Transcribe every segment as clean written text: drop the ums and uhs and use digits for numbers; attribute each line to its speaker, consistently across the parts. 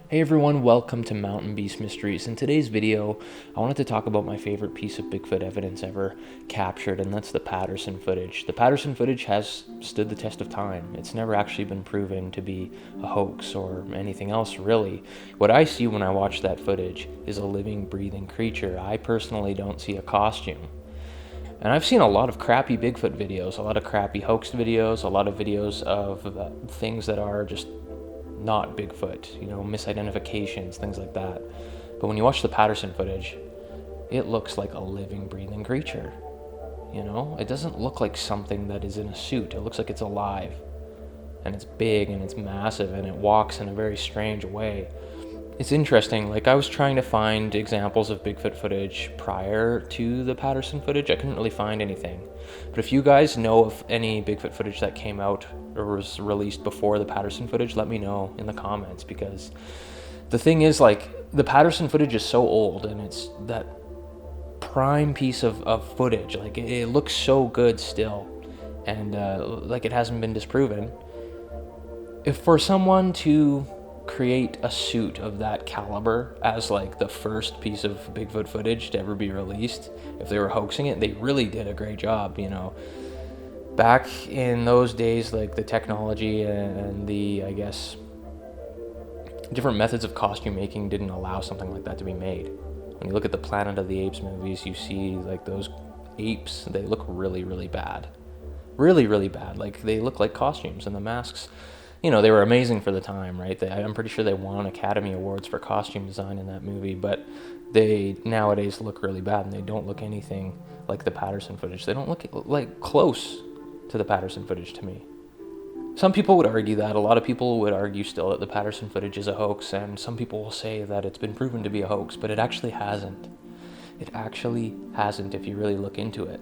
Speaker 1: Hey everyone, welcome to Mountain Beast Mysteries. In today's video, I wanted to talk about my favorite piece of Bigfoot evidence ever captured, and that's the Patterson footage. The Patterson footage has stood the test of time. It's never actually been proven to be a hoax or anything else, really. What I see when I watch that footage is a living, breathing creature. I personally don't see a costume. And I've seen a lot of crappy Bigfoot videos, a lot of crappy hoax videos, a lot of videos of things that are just not Bigfoot, misidentifications, things like that. But when you watch the Patterson footage, it looks like a living, breathing creature. It doesn't look like something that is in a suit. It looks like it's alive, and it's big, and it's massive, and it walks in a very strange way. It's interesting, I was trying to find examples of Bigfoot footage prior to the Patterson footage. I couldn't really find anything. But if you guys know of any Bigfoot footage that came out or was released before the Patterson footage, let me know in the comments, because the thing is, the Patterson footage is so old, and it's that prime piece of footage. It looks so good still, and it hasn't been disproven. If for someone to create a suit of that caliber as the first piece of Bigfoot footage to ever be released, if they were hoaxing it, they really did a great job. Back in those days, the technology and the, I guess, different methods of costume making didn't allow something like that to be made. When you look at the Planet of the Apes movies, you see those apes, they look really, really bad. Really, really bad. They look like costumes, and the masks, they were amazing for the time, right? I'm pretty sure they won Academy Awards for costume design in that movie, but they nowadays look really bad, and they don't look anything like the Patterson footage. They don't look close to the Patterson footage to me. Some people would argue that. A lot of people would argue still that the Patterson footage is a hoax, and some people will say that it's been proven to be a hoax, but it actually hasn't. It actually hasn't if you really look into it.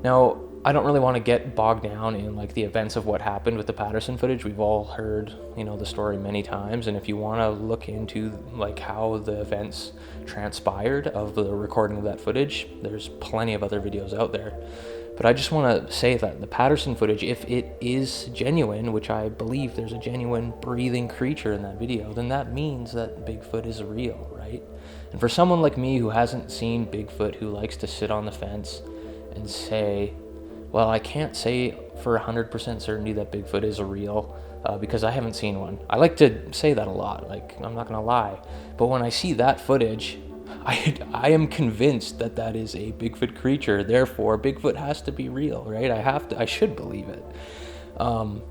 Speaker 1: Now, I don't really want to get bogged down in the events of what happened with the Patterson footage. We've all heard, the story many times, and if you want to look into how the events transpired of the recording of that footage, there's plenty of other videos out there. But I just want to say that the Patterson footage, if it is genuine, which I believe there's a genuine breathing creature in that video, then that means that Bigfoot is real, right? And for someone like me who hasn't seen Bigfoot, who likes to sit on the fence and say, well, I can't say for 100% certainty that Bigfoot is real because I haven't seen one. I like to say that a lot, I'm not going to lie. But when I see that footage, I am convinced that that is a Bigfoot creature. Therefore, Bigfoot has to be real, right? I should believe it. And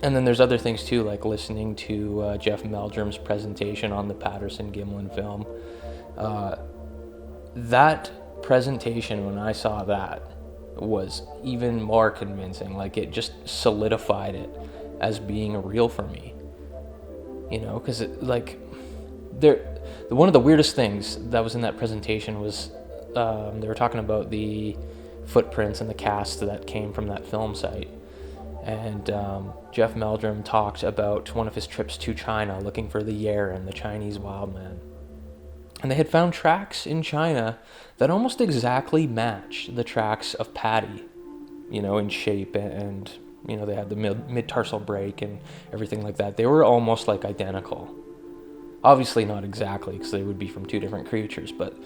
Speaker 1: then there's other things too, like listening to Jeff Meldrum's presentation on the Patterson Gimlin film. That presentation, when I saw that, was even more convincing. It just solidified it as being real for me, because one of the weirdest things that was in that presentation was they were talking about the footprints and the cast that came from that film site, and Jeff Meldrum talked about one of his trips to China looking for the Yeren, the Chinese wild man. And they had found tracks in China that almost exactly match the tracks of Paddy, in shape, and they had the mid-tarsal break and everything like that. They were almost identical. Obviously not exactly, because they would be from two different creatures, but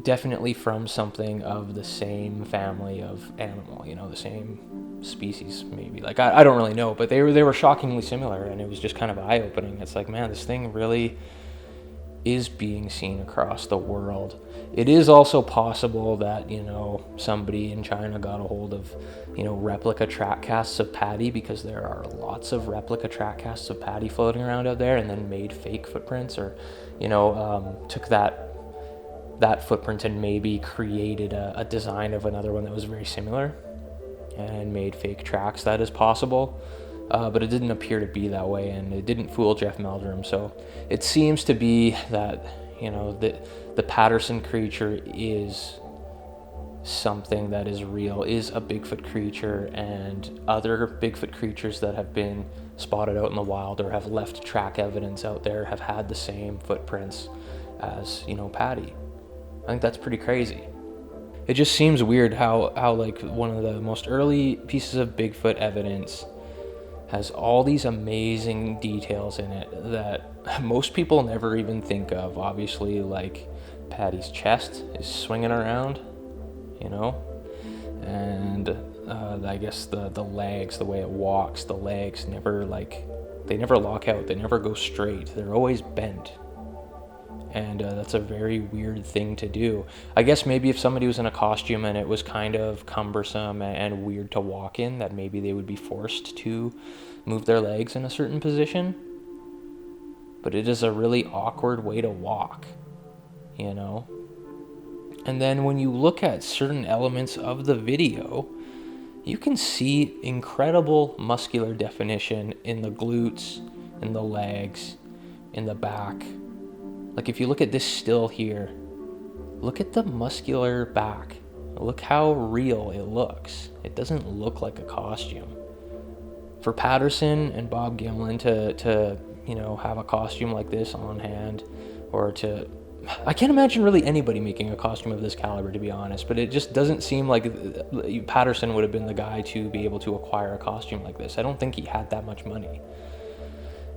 Speaker 1: definitely from something of the same family of animal, the same species maybe. I don't really know, but they were shockingly similar, and it was just kind of eye-opening. It's man, this thing really is being seen across the world. It is also possible that, somebody in China got a hold of, replica track casts of Paddy, because there are lots of replica track casts of Paddy floating around out there, and then made fake footprints, or, took that footprint and maybe created a design of another one that was very similar and made fake tracks. That is possible. But it didn't appear to be that way, and it didn't fool Jeff Meldrum. So it seems to be that, the Patterson creature is something that is real, is a Bigfoot creature, and other Bigfoot creatures that have been spotted out in the wild or have left track evidence out there have had the same footprints as, Paddy. I think that's pretty crazy. It just seems weird how one of the most early pieces of Bigfoot evidence has all these amazing details in it that most people never even think of. Obviously, like Patty's chest is swinging around, you know, and I guess the legs, the way it walks, the legs they never lock out, they never go straight, they're always bent. And that's a very weird thing to do. I guess maybe if somebody was in a costume and it was kind of cumbersome and weird to walk in, that maybe they would be forced to move their legs in a certain position. But it is a really awkward way to walk, you know? And then when you look at certain elements of the video, you can see incredible muscular definition in the glutes, in the legs, in the back. Like if you look at this still here, look at the muscular back. Look how real it looks. It doesn't look like a costume. For Patterson and Bob Gimlin to you know, have a costume like this on hand, or I can't imagine really anybody making a costume of this caliber, to be honest, but it just doesn't seem like Patterson would have been the guy to be able to acquire a costume like this. I don't think he had that much money.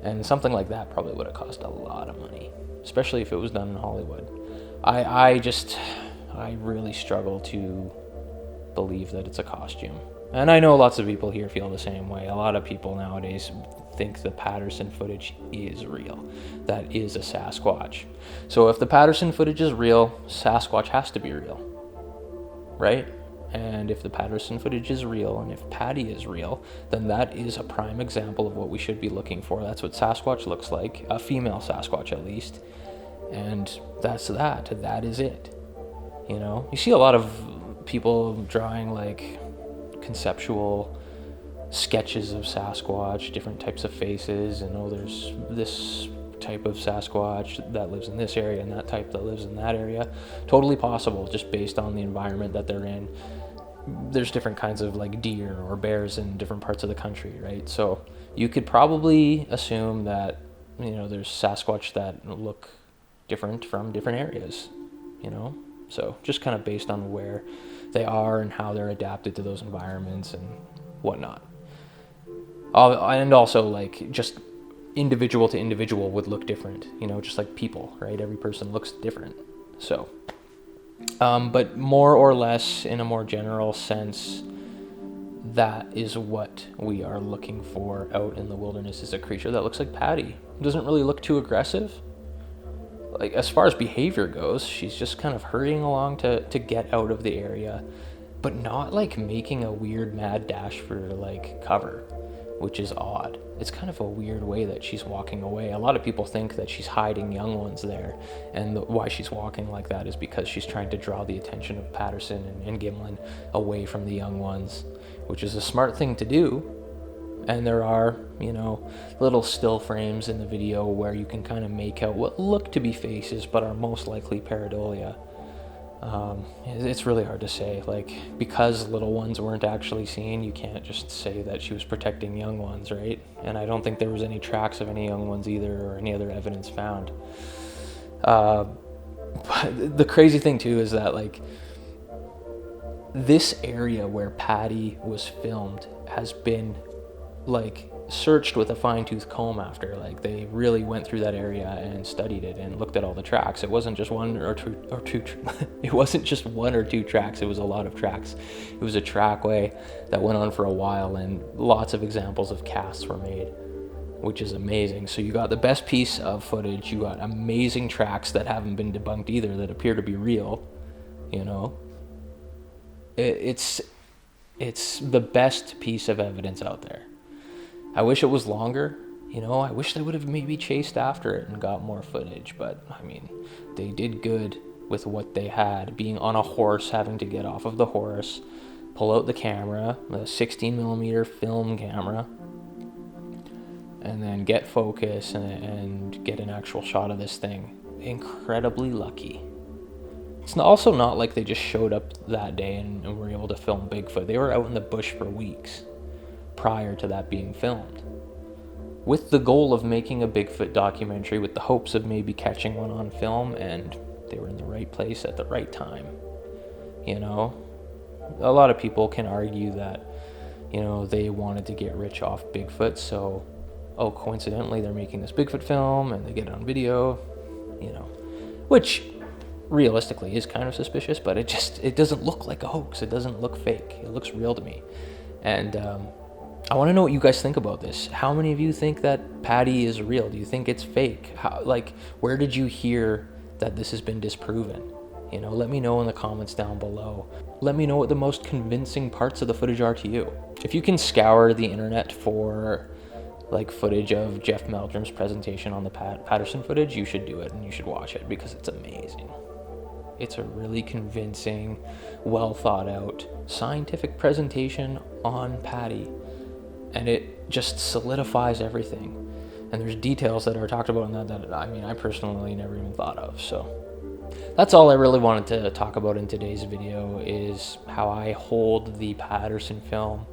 Speaker 1: And something like that probably would have cost a lot of money, especially if it was done in Hollywood. I really struggle to believe that it's a costume. And I know lots of people here feel the same way. A lot of people nowadays think the Patterson footage is real. That is a Sasquatch. So if the Patterson footage is real, Sasquatch has to be real, right? And if the Patterson footage is real, and if Patty is real, then that is a prime example of what we should be looking for. That's what Sasquatch looks like, a female Sasquatch at least. And that's that. That is it. You know, you see a lot of people drawing like conceptual sketches of Sasquatch, different types of faces, and there's this type of Sasquatch that lives in this area and that type that lives in that area. Totally possible, just based on the environment that they're in. There's different kinds of like deer or bears in different parts of the country, right? So you could probably assume that, you know, there's Sasquatch that look different from different areas, you know? So just kind of based on where they are and how they're adapted to those environments and whatnot. And also, like, just individual to individual would look different, you know, just like people, right? Every person looks different. So, but more or less, in a more general sense, that is what we are looking for out in the wilderness, is a creature that looks like Patty. Doesn't really look too aggressive. Like, as far as behavior goes, she's just kind of hurrying along to get out of the area, but not like making a weird mad dash for like cover, which is odd. It's kind of a weird way that she's walking away. A lot of people think that she's hiding young ones there, and why she's walking like that is because she's trying to draw the attention of Patterson and Gimlin away from the young ones, which is a smart thing to do. And there are, you know, little still frames in the video where you can kind of make out what look to be faces but are most likely pareidolia. It's really hard to say, like, because little ones weren't actually seen, you can't just say that she was protecting young ones, right? And I don't think there was any tracks of any young ones either, or any other evidence found. But the crazy thing too is that, like, this area where Patty was filmed has been, like, searched with a fine-tooth comb after. Like, they really went through that area and studied it and looked at all the tracks. It wasn't just one or two it wasn't just one or two tracks, it was a lot of tracks. It was a trackway that went on for a while, and lots of examples of casts were made, which is amazing. So you got the best piece of footage, you got amazing tracks that haven't been debunked either, that appear to be real, you know. It's the best piece of evidence out there. I wish it was longer, you know. I wish they would have maybe chased after it and got more footage, but I mean, they did good with what they had. Being on a horse, having to get off of the horse, pull out the camera, the 16mm film camera, and then get focus and get an actual shot of this thing. Incredibly lucky. It's also not like they just showed up that day and were able to film Bigfoot. They were out in the bush for weeks prior to that being filmed, with the goal of making a Bigfoot documentary, with the hopes of maybe catching one on film, and they were in the right place at the right time. You know, a lot of people can argue that, you know, they wanted to get rich off Bigfoot, so, oh, coincidentally, they're making this Bigfoot film, and they get it on video, you know, which realistically is kind of suspicious, but it doesn't look like a hoax. It doesn't look fake. It looks real to me. And I want to know what you guys think about this. How many of you think that Patty is real? Do you think it's fake? Where did you hear that this has been disproven? You know, let me know in the comments down below. Let me know what the most convincing parts of the footage are to you. If you can scour the internet for like footage of Jeff Meldrum's presentation on the Patterson footage, you should do it, and you should watch it because it's amazing. It's a really convincing, well thought out scientific presentation on Patty, and it just solidifies everything. And there's details that are talked about in that I mean, I personally never even thought of. So that's all I really wanted to talk about in today's video, is how I hold the Patterson film,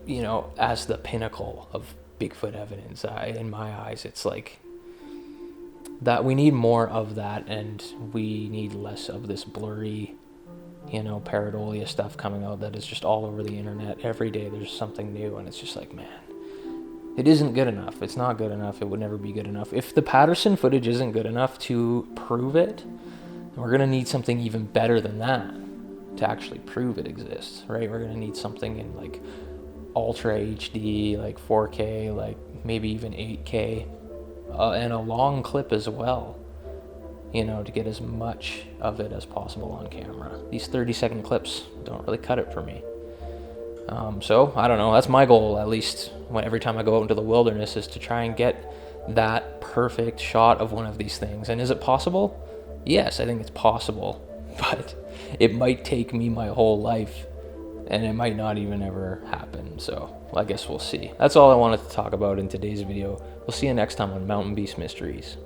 Speaker 1: you know, as the pinnacle of Bigfoot evidence. In my eyes, it's like that we need more of that, and we need less of this blurry, you know, pareidolia stuff coming out that is just all over the internet. Every day there's something new, and it's just like, man, it isn't good enough. It's not good enough. It would never be good enough. If the Patterson footage isn't good enough to prove it, we're going to need something even better than that to actually prove it exists, right? We're going to need something in like Ultra HD, like 4K, like maybe even 8K, and a long clip as well, you know, to get as much of it as possible on camera. These 30-second clips don't really cut it for me. So I don't know, that's my goal, at least every time I go out into the wilderness, is to try and get that perfect shot of one of these things. And is it possible? Yes, I think it's possible, but it might take me my whole life, and it might not even ever happen. So I guess we'll see. That's all I wanted to talk about in today's video. We'll see you next time on Mountain Beast Mysteries.